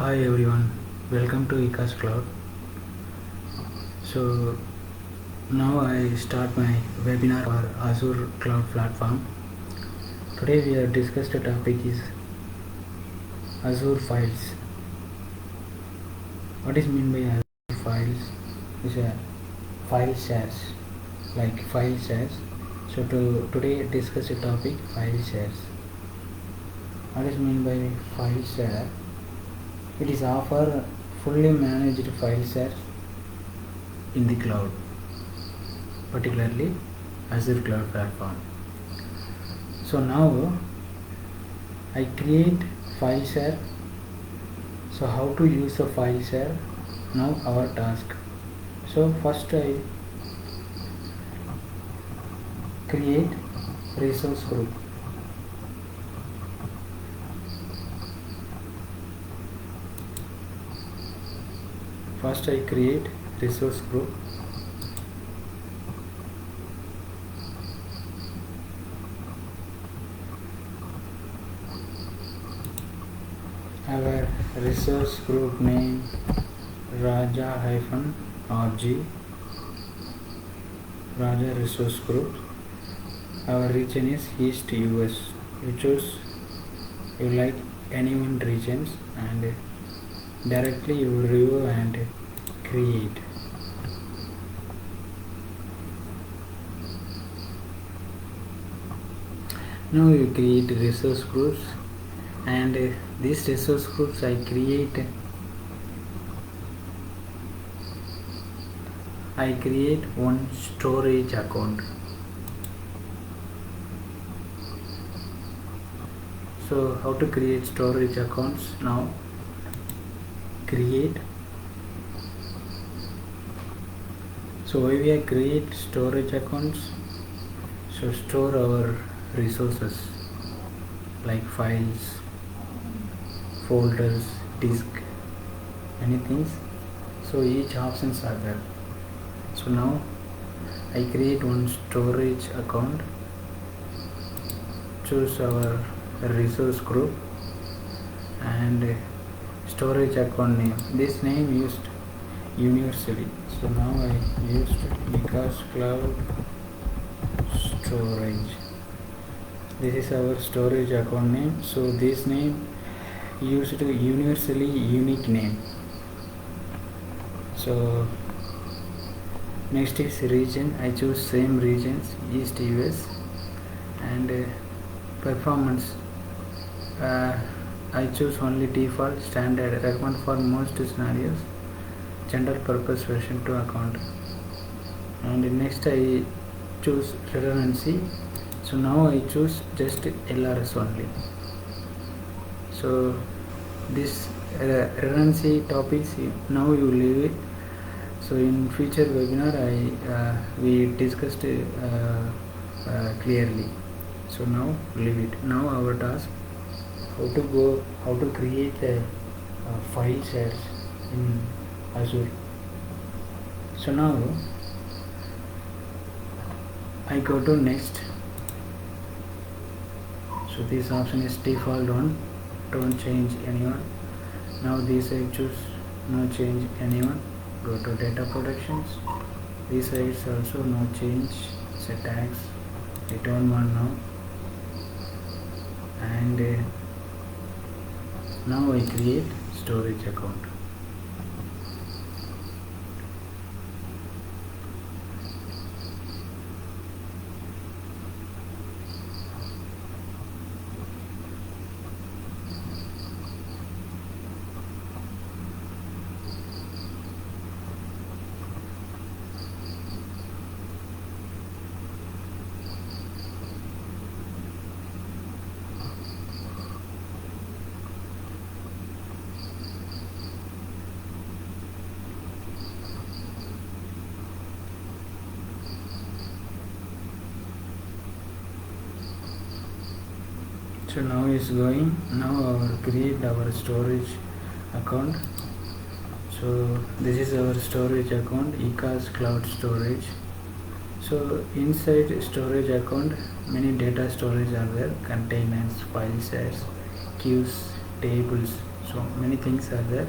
Hi everyone, welcome to Ekascloud. So now I start my webinar for Azure Cloud platform. Today we have discussed the topic is Azure files. What is meant by Azure files? Is a file shares, like file shares. So today discuss the topic file shares. What is meant by file share? It is offer fully managed file shares in the cloud, particularly Azure Cloud platform. So now I create file share. So how to use the file share? Now our task. So first I create resource group. First I create resource group. Our resource group name Raja-RG, Raja resource group. Our region is East US. You choose you like any one regions and directly you review and create. Now you create resource groups, and these resource groups I create one storage account. So how to create storage accounts? Now create. So why we create storage accounts? So store our resources like files, folders, disk, many things. So each options are there. So now I create one storage account, choose our resource group and storage account name. This name used universally. So now I used Ekascloud storage. This is our storage account name. So this name used to universally unique name. So next is region. I choose same regions, East US, and performance. I choose only default, standard, recommend for most scenarios, general purpose version 2 account. And next I choose redundancy. So now I choose just LRS only. So this redundancy topics now you leave it. So in future webinar we discussed clearly. So now leave it. Now our task, how to create a file shares in Azure. So now I go to next. So this option is default one, don't change anyone. Now this I choose no change anyone. Go to data protections. This is also no change, set tags, return one now. And now I create storage account. So now is going. Now our create our storage account. So this is our storage account, Ekascloud storage. So inside storage account many data storage are there, containers, file shares, queues, tables, So many things are there.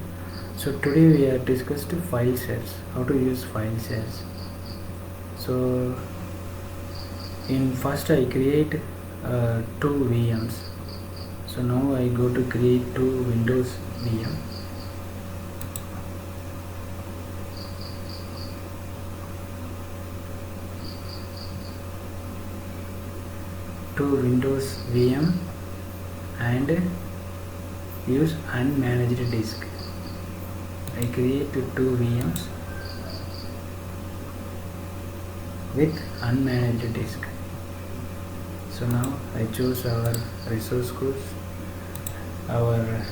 So today we are discussed file shares, how to use file shares. So in first I create two VMs. So now I go to create two Windows VM. Two Windows VM and use unmanaged disk. I create two VMs with unmanaged disk. So now I choose our resource codes, our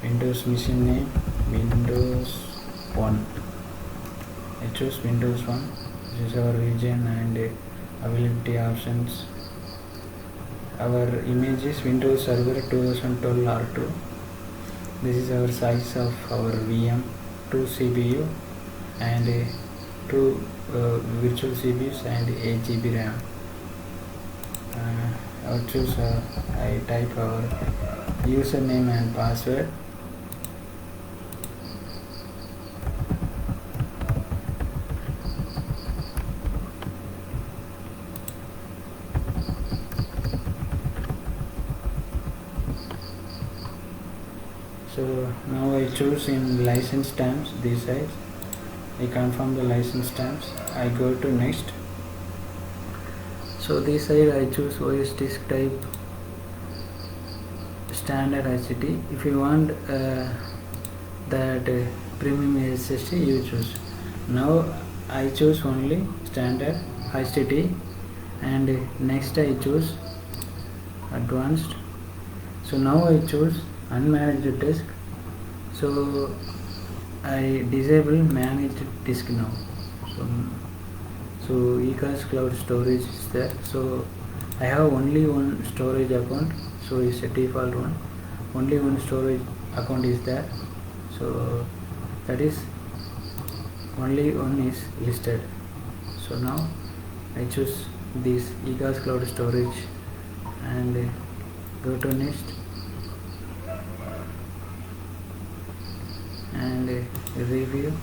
Windows machine name, Windows 1. I choose Windows 1. This is our region and availability options. Our image is Windows Server 2012 R2. This is our size of our VM, 2 CPU and 2 virtual CPUs and 8 GB RAM. I type our username and password. So now I choose in license terms this size. I confirm the license terms. I go to next. So this side I choose OS disk type standard HTTP. If you want that premium SSD, you choose. Now I choose only standard HTTP and next I choose advanced. So now I choose unmanaged disk. So I disable managed disk now. So Ekascloud storage is there. So I have only one storage account. So it's a default one. Only one storage account is there. So that is only one is listed. So now I choose this Ekascloud storage and go to next and review.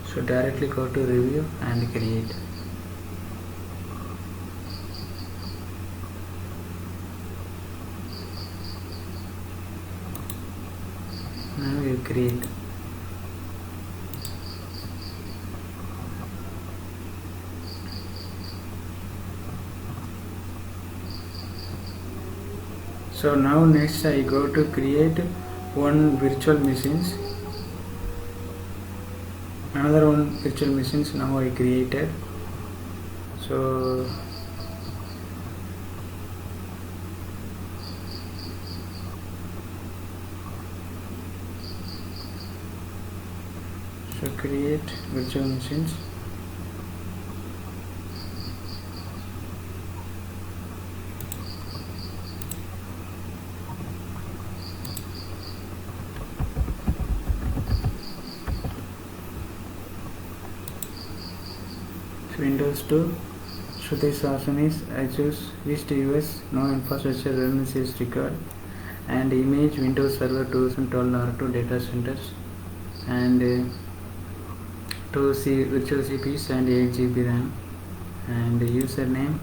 So directly go to review and create. Now you create. So now next I go to create one virtual machines. Another one virtual machines now I created. So create virtual machines. Windows 2. So this option is I choose East US, no infrastructure redundancy is required, and image Windows Server 2012 R2 data centers and 2 virtual CPUs and 8 GB RAM and username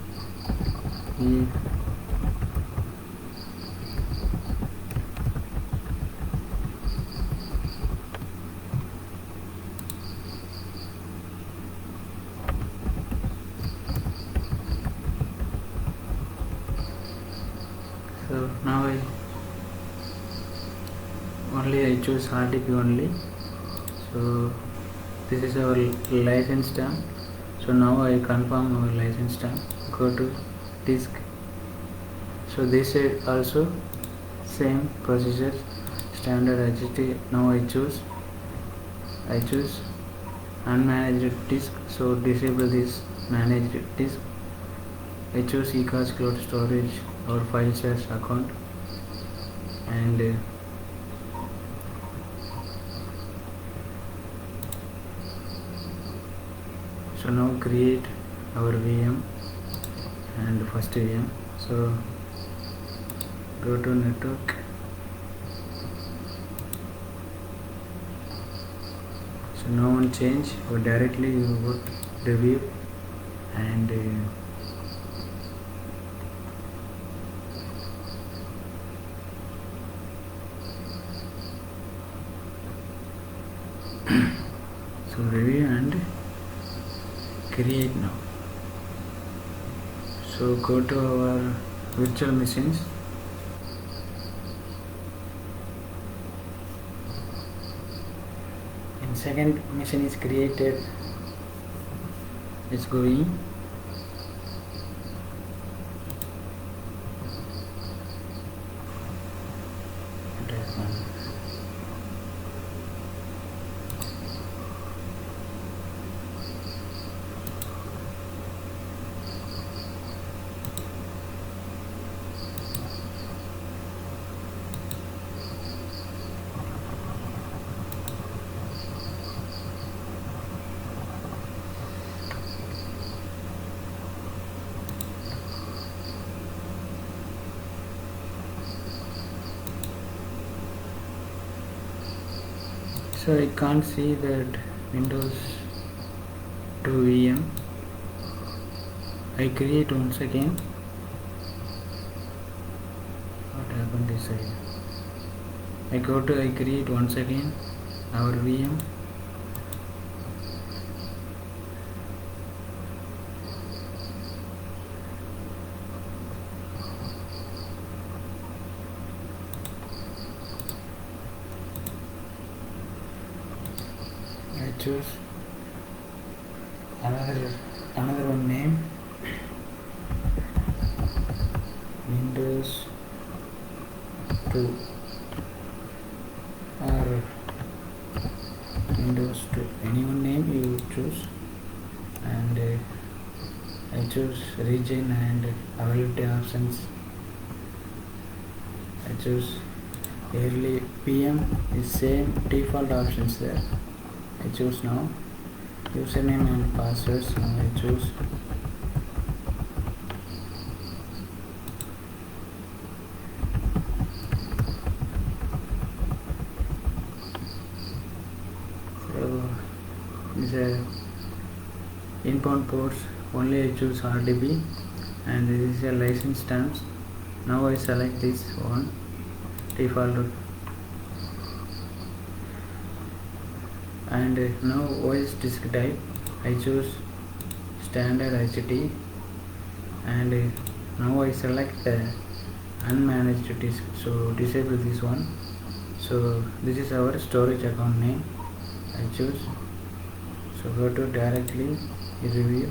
So now I choose RDP only. So this is our license term. So now I confirm our license term. Go to disk. So this is also same procedure, standard HTTP. Now I choose unmanaged disk. So disable this managed disk. I choose Ekascloud storage or file shares account and so now create our VM and first VM. So go to network. So no one change, or directly you go to review and so review and create now. So go to our virtual machines. And second machine is created. It's going. So I can't see that Windows 2 VM. I create once again. What happened this side? I create once again our VM. I choose another one name, Windows 2 or Windows 2, any one name you choose, and I choose region and availability options. I choose yearly PM is same default options there. I choose now username and passwords. Now I choose so these are inbound ports. Only I choose RDB, and this is a license stamps. Now I select this one default, and now OS disk type I choose standard HT, and now I select the unmanaged disk, so disable this one. So this is our storage account name. I choose, so go to directly review.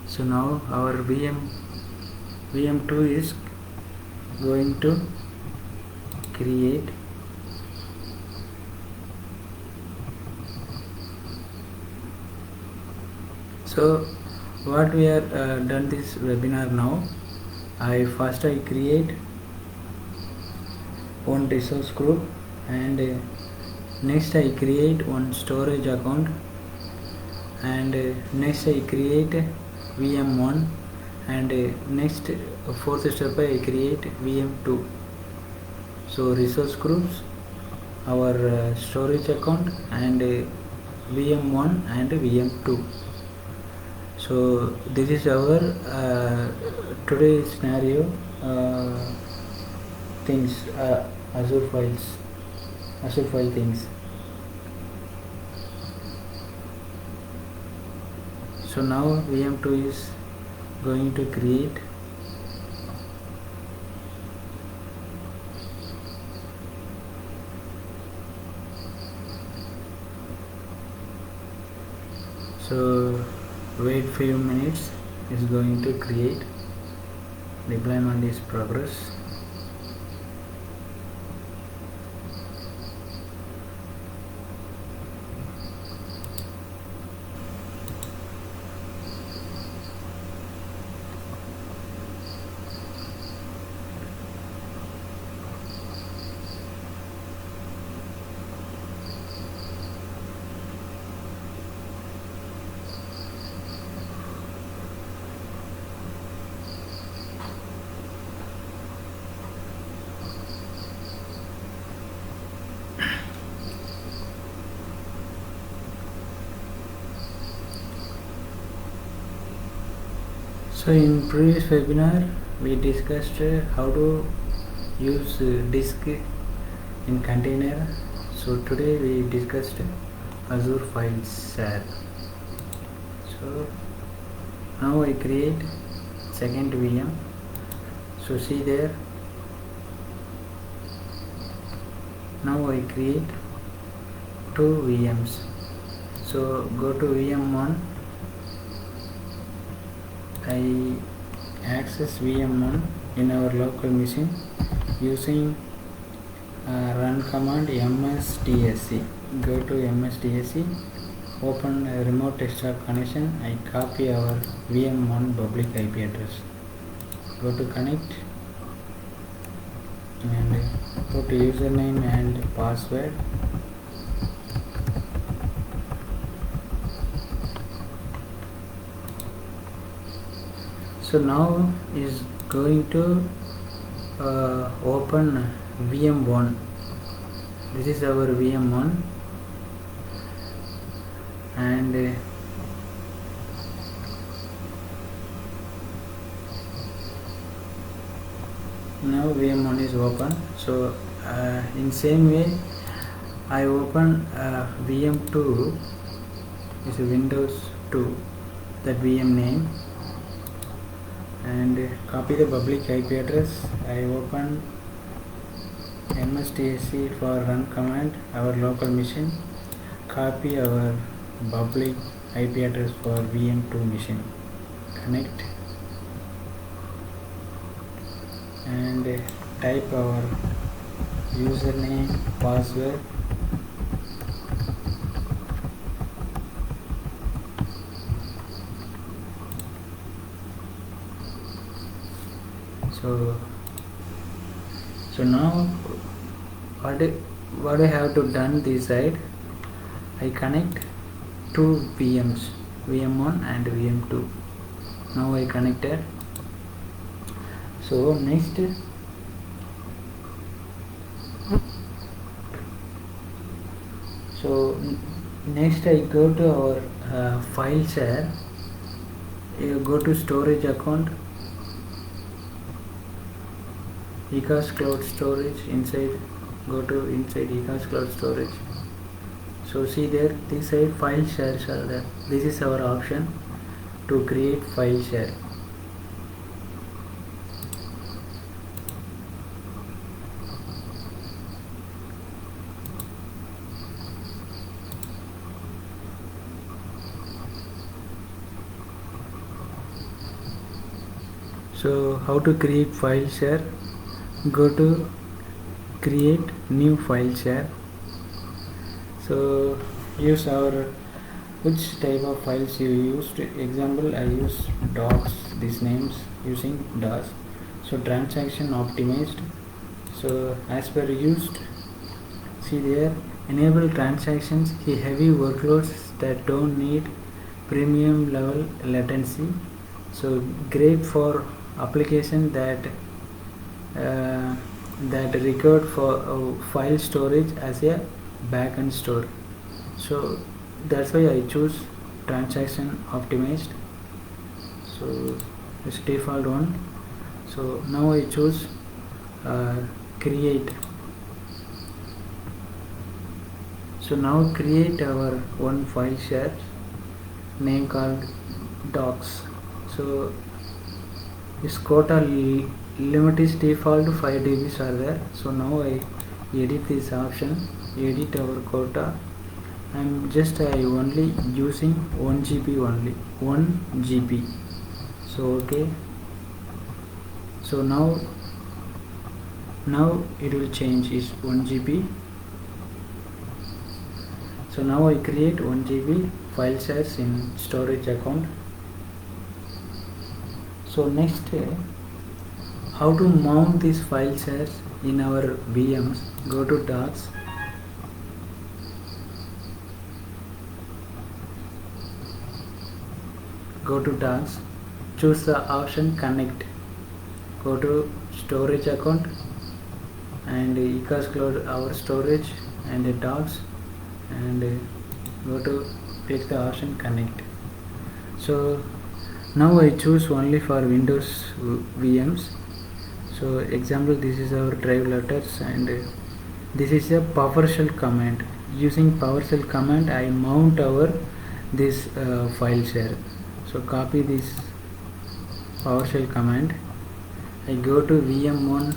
So now our VM2 is going to create. So what we are done this webinar now, I create one resource group, and next I create one storage account, and next I create VM1, and next fourth step I create VM2. So resource groups, our storage account, and VM1 and VM2. So this is our today's scenario things, Azure file things. So now VM2 is going to create. So wait few minutes, is going to create. Deployment is progress. So in previous webinar we discussed how to use disk in container. So today we discussed Azure file share. So now I create second VM. So see there, now I create two VMs. So go to VM1, I access VM1 in our local machine using run command msdsc. Go to msdsc, open a remote desktop connection. I copy our VM1 public IP address. Go to connect and put username and password. So now is going to open VM1. This is our VM1 and now VM1 is open. So in same way I open VM2 is a Windows 2, that VM name, and copy the public IP address. I open msdsc for run command, our local machine, copy our public IP address for VM2 machine, connect and type our username, password. So now what I have to done this side, I connect two VMs, VM1 and VM2. Now I connected. So next I go to our file share. You go to storage account, Ekascloud storage, inside go to inside Ekascloud storage. So see there, this side file shares are there. This is our option to create file share. So how to create file share? Go to create new file share. So use our which type of files you used. Example, I use docs, these names using DOS. So transaction optimized. So as per used, see there, enable transactions in heavy workloads that don't need premium level latency. So great for application that record for file storage as a backend store. So that's why I choose transaction optimized. So it's default one. So now I choose create. So now create our one file share, name called docs. So this quota limit is default 5 dB are there. So now I edit this option, edit our quota. I only using 1 GB only, 1 GB. So okay. So now it will change, is 1 GB. So now I create 1 GB file shares in storage account. So next, how to mount these file shares in our VMs? Go to docs, choose the option connect, go to storage account and Ekascloud our storage and the docs, and go to click the option connect. So Now I choose only for Windows VMs. So example, this is our drive letters, and this is a PowerShell command. Using PowerShell command, I mount our this file share. So copy this PowerShell command. I go to VM1.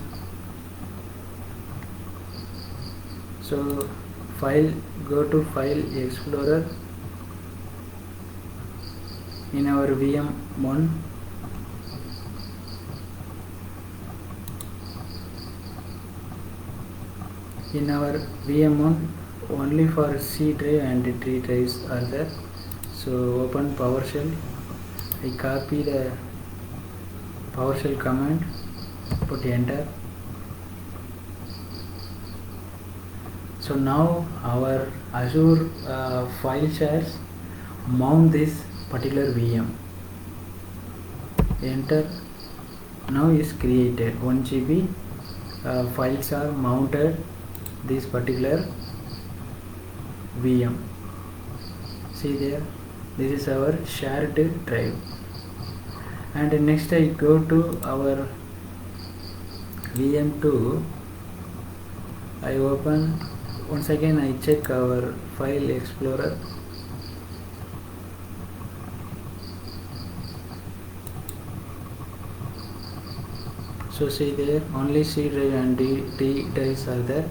So go to File Explorer. In our VM1, only for C drive and D drives are there. So open PowerShell. I copy the PowerShell command, put enter. So now our Azure file shares mount this particular VM. Enter. Now is created 1 GB files are mounted this particular VM. See there, this is our shared drive. And next I go to our VM2. I open once again. I check our file explorer. So see there, only C drive and D drives are there.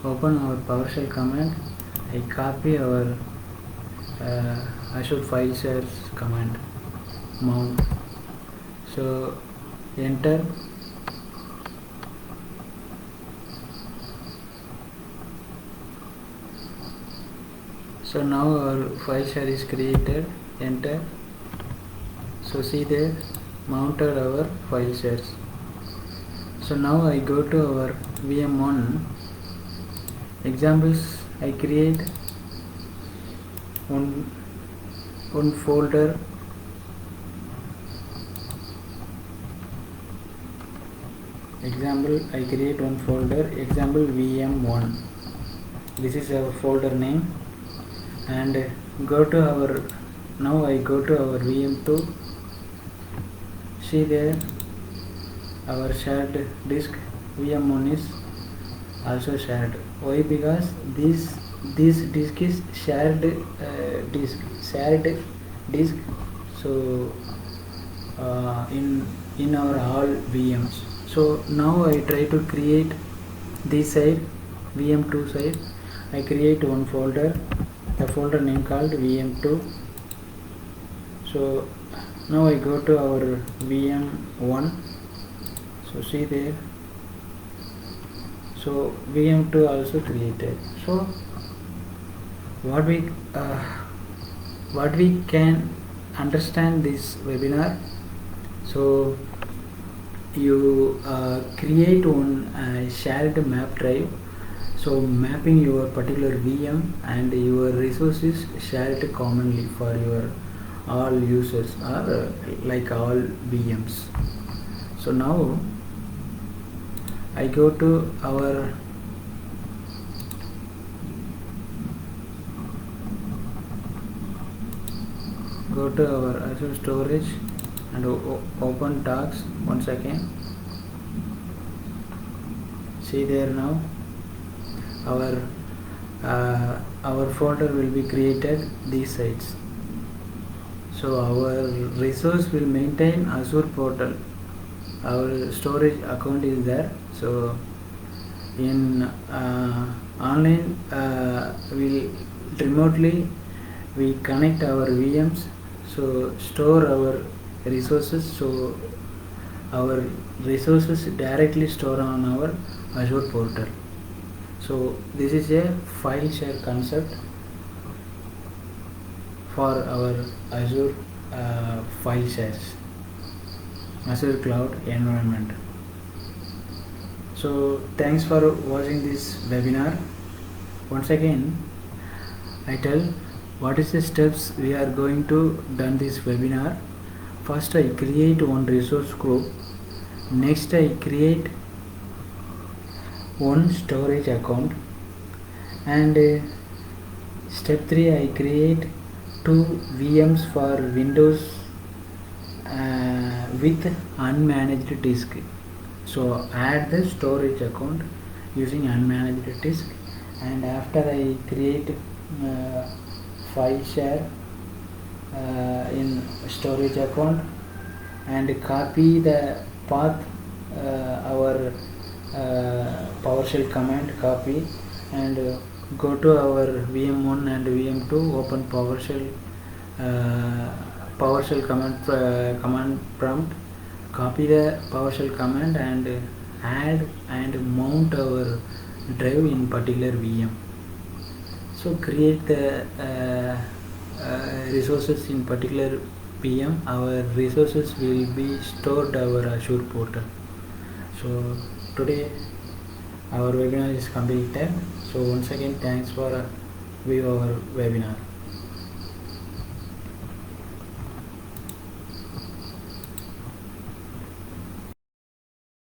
Open our PowerShell command. I copy our Azure file shares command, mount. So enter. So now our file share is created. Enter. So see there, mounted our file shares. So now I go to our VM1 examples. I create one folder. Example, I create one folder. Example VM1. This is our folder name. And go to our. Now I go to our VM2. See there, our shared disk VM1 is also shared. Why? Because this disk is shared disk. So in our all VMs. So now I try to create this side, VM2 side. I create one folder. The folder name called VM2. So now I go to our VM1. So see there. So VM2 also created. So what we can understand this webinar. So you create one shared map drive. So mapping your particular VM and your resources shared commonly for your all users or like all VMs. So now I go to our Azure storage and open docs once again. See there, now our folder will be created these sites. So our resource will maintain Azure portal. Our storage account is there. So in online we remotely we connect our VMs, so store our resources. So our resources directly store on our Azure portal. So this is a file share concept for our Azure file shares, Azure Cloud environment. So thanks for watching this webinar. Once again I tell what is the steps we are going to done this webinar. First I create one resource group. Next I create one storage account, and step 3 I create 2 VMs for Windows with unmanaged disk. So add the storage account using unmanaged disk, and after I create file share in storage account and copy the path, our PowerShell command copy, and go to our VM1 and VM2, open PowerShell command prompt, copy the PowerShell command and add and mount our drive in particular VM. So create the resources in particular VM. Our resources will be stored our Azure portal. So today our webinar is completed. So once again, thanks for view our webinar.